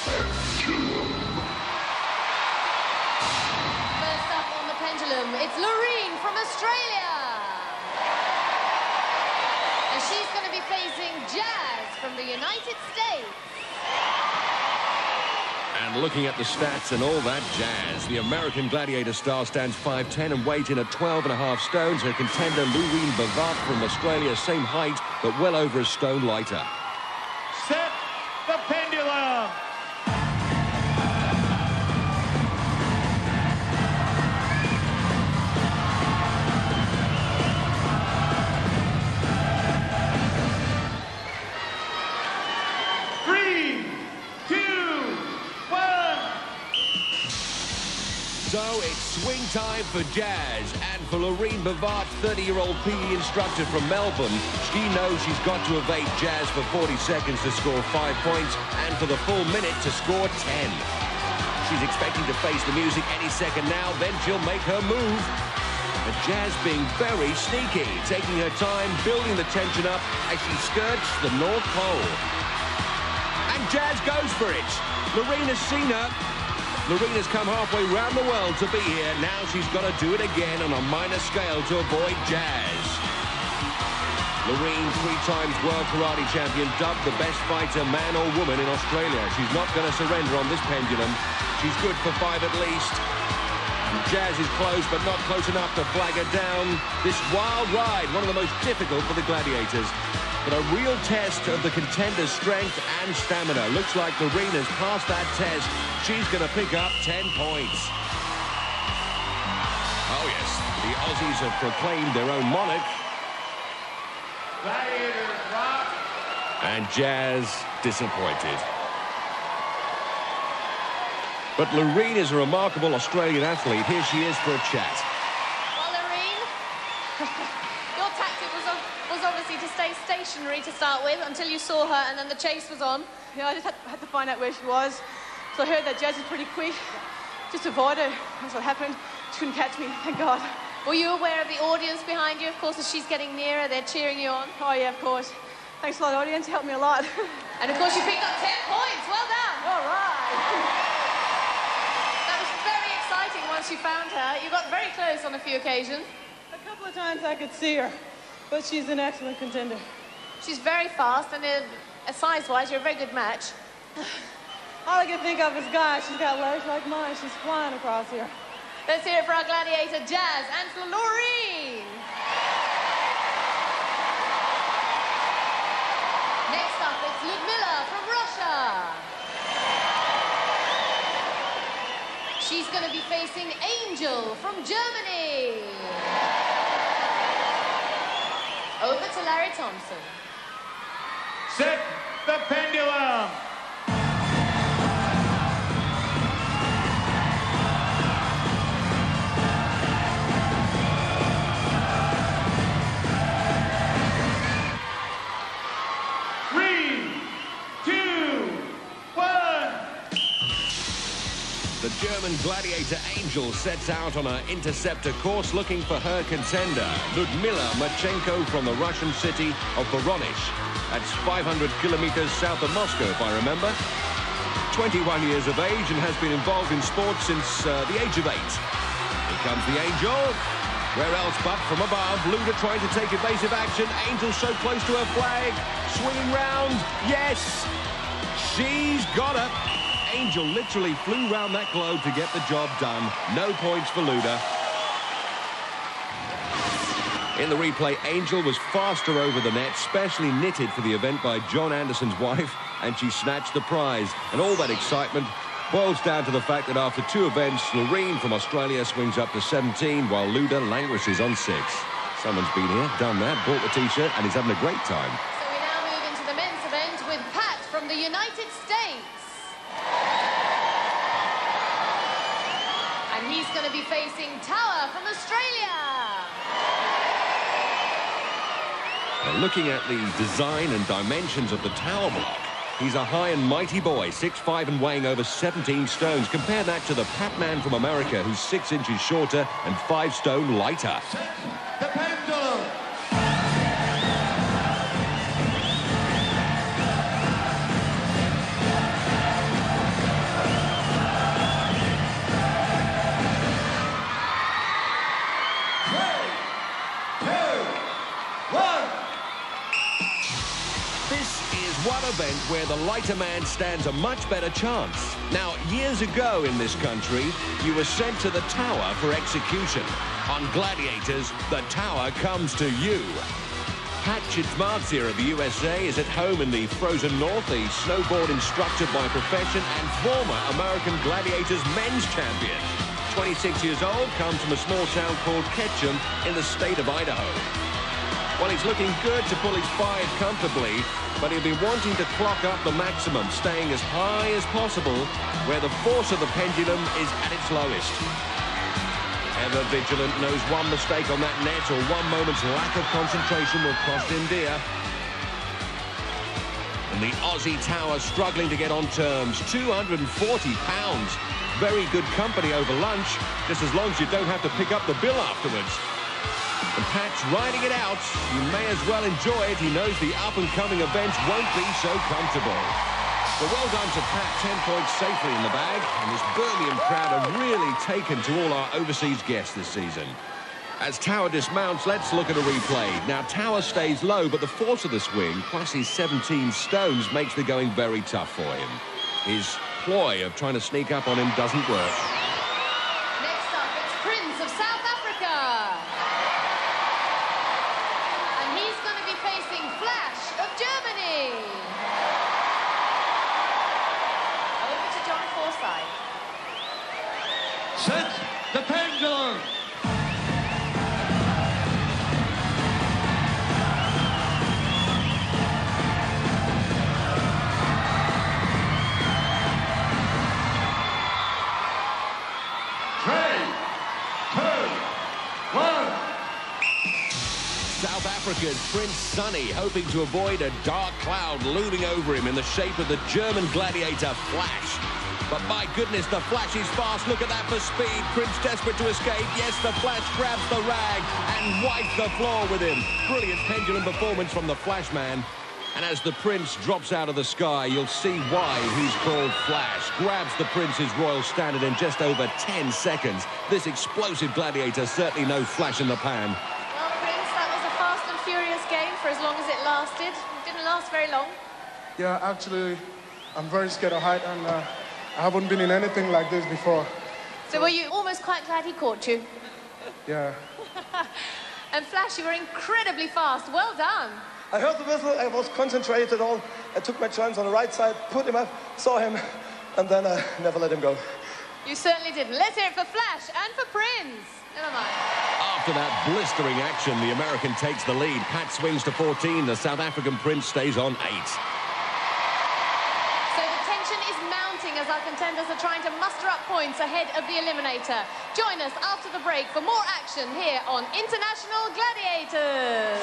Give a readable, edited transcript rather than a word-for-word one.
First up on the pendulum, it's Lourene from Australia. And she's going to be facing Jazz from the United States. And looking at the stats and all that jazz, the American Gladiator star stands 5'10" and weighs in at 12.5 stones. Her contender, Lourene Bevaart from Australia, same height, but well over a stone lighter. Set the pendulum. So it's swing time for Jazz, and for Lourene Bevaart, 30-year-old PE instructor from Melbourne, she knows she's got to evade Jazz for 40 seconds to score 5 points, and for the full minute to score 10. She's expecting to face the music any second now, then she'll make her move. But Jazz being very sneaky, taking her time, building the tension up as she skirts the North Pole. And Jazz goes for it. Lourene has seen her. Lourene has come halfway round the world to be here. Now she's got to do it again on a minor scale to avoid Jazz. Lourene, 3 times world karate champion, dubbed the best fighter, man or woman, in Australia. She's not going to surrender on this pendulum. She's good for 5 at least. Jazz is close, but not close enough to flag her down. This wild ride, one of the most difficult for the Gladiators. But a real test of the contender's strength and stamina. Looks like Lourene has passed that test. She's going to pick up 10 points. Oh, yes, the Aussies have proclaimed their own monarch. Gladiators rock. And Jazz disappointed. But Lourene is a remarkable Australian athlete. Here she is for a chat. Well, Lourene, your tactic was obviously to stay stationary to start with until you saw her and then the chase was on. Yeah, I just had to find out where she was. So I heard that Jazz is pretty quick. Just avoid her. That's what happened. She couldn't catch me, thank God. Were you aware of the audience behind you? Of course, as she's getting nearer, they're cheering you on. Oh, yeah, of course. Thanks a lot, audience. You helped me a lot. And, of course, you picked up 10 points. Well done. All right. That was very exciting once you found her. You got very close on a few occasions. A couple of times I could see her, but she's an excellent contender. She's very fast, and size-wise, you're a very good match. All I can think of is, gosh, she's got legs like mine. She's flying across here. Let's hear it for our gladiator, Jazz, and for Lourene. Next up, it's Ludmila from Russia. She's going to be facing Angel from Germany. Over to Larry Thompson. Set the pendulum. The German gladiator Angel sets out on her interceptor course looking for her contender, Ludmila Machtchenko from the Russian city of Bevaart. That's 500 kilometers south of Moscow, if I remember. 21 years of age and has been involved in sports since the age of 8. Here comes the Angel. Where else but from above? Luda trying to take evasive action. Angel so close to her flag. Swinging round. Yes! She's got her. Angel literally flew round that globe to get the job done. No points for Luda. In the replay, Angel was faster over the net, specially knitted for the event by John Anderson's wife, and she snatched the prize. And all that excitement boils down to the fact that after 2 events, Lourene from Australia swings up to 17, while Luda languishes on 6. Someone's been here, done that, bought the T-shirt, and he's having a great time. So we now move into the men's event with Pat from the United States. And he's going to be facing Tower from Australia. Now, looking at the design and dimensions of the tower block, he's a high and mighty boy, 6'5" and weighing over 17 stones. Compare that to the Pac-Man from America, who's 6 inches shorter and 5 stone lighter. The pendulum. where the lighter man stands a much better chance. Now, years ago in this country, you were sent to the tower for execution. On Gladiators, the tower comes to you. Csizmazia of the USA is at home in the frozen north, a snowboard instructor by profession and former American Gladiators men's champion. 26 years old, comes from a small town called Ketchum in the state of Idaho. Well, he's looking good to pull his five comfortably, but he'll be wanting to clock up the maximum, staying as high as possible, where the force of the pendulum is at its lowest. Ever vigilant, knows one mistake on that net or one moment's lack of concentration will cost him dear. And the Aussie tower struggling to get on terms, 240 pounds. Very good company over lunch, just as long as you don't have to pick up the bill afterwards. And Pat's riding it out. He may as well enjoy it. He knows the up-and-coming events won't be so comfortable. But well done to Pat, 10 points safely in the bag. And this Birmingham crowd have really taken to all our overseas guests this season. As Tower dismounts, let's look at a replay. Now, Tower stays low, but the force of the swing, plus his 17 stones, makes the going very tough for him. His ploy of trying to sneak up on him doesn't work. Next up, it's Prince of South Africa. And he's going to be facing Flash of Germany. Over to John Forsyth. Set the pendulum. South Africa's Prince Sunney hoping to avoid a dark cloud looming over him in the shape of the German gladiator Flash. But my goodness, the Flash is fast. Look at that for speed. Prince desperate to escape. Yes, the Flash grabs the rag and wipes the floor with him. Brilliant pendulum performance from the Flash man. And as the Prince drops out of the sky, you'll see why he's called Flash. Grabs the Prince's royal standard in just over 10 seconds. This explosive gladiator, certainly no flash in the pan. Well, Prince, that was a fast and furious game for as long as it lasted. It didn't last very long. Yeah, actually, I'm very scared of height, and I haven't been in anything like this before. So were you almost quite glad he caught you? Yeah. And Flash, you were incredibly fast. Well done. I heard the whistle, I was concentrated on. I took my chance on the right side, put him up, saw him, and then I never let him go. You certainly didn't. Let's hear it for Flash and for Prince. Never mind. After that blistering action, the American takes the lead. Pat swings to 14. The South African Prince stays on 8. So the tension is mounting as our contenders are trying to muster up points ahead of the eliminator. Join us after the break for more action here on International Gladiators.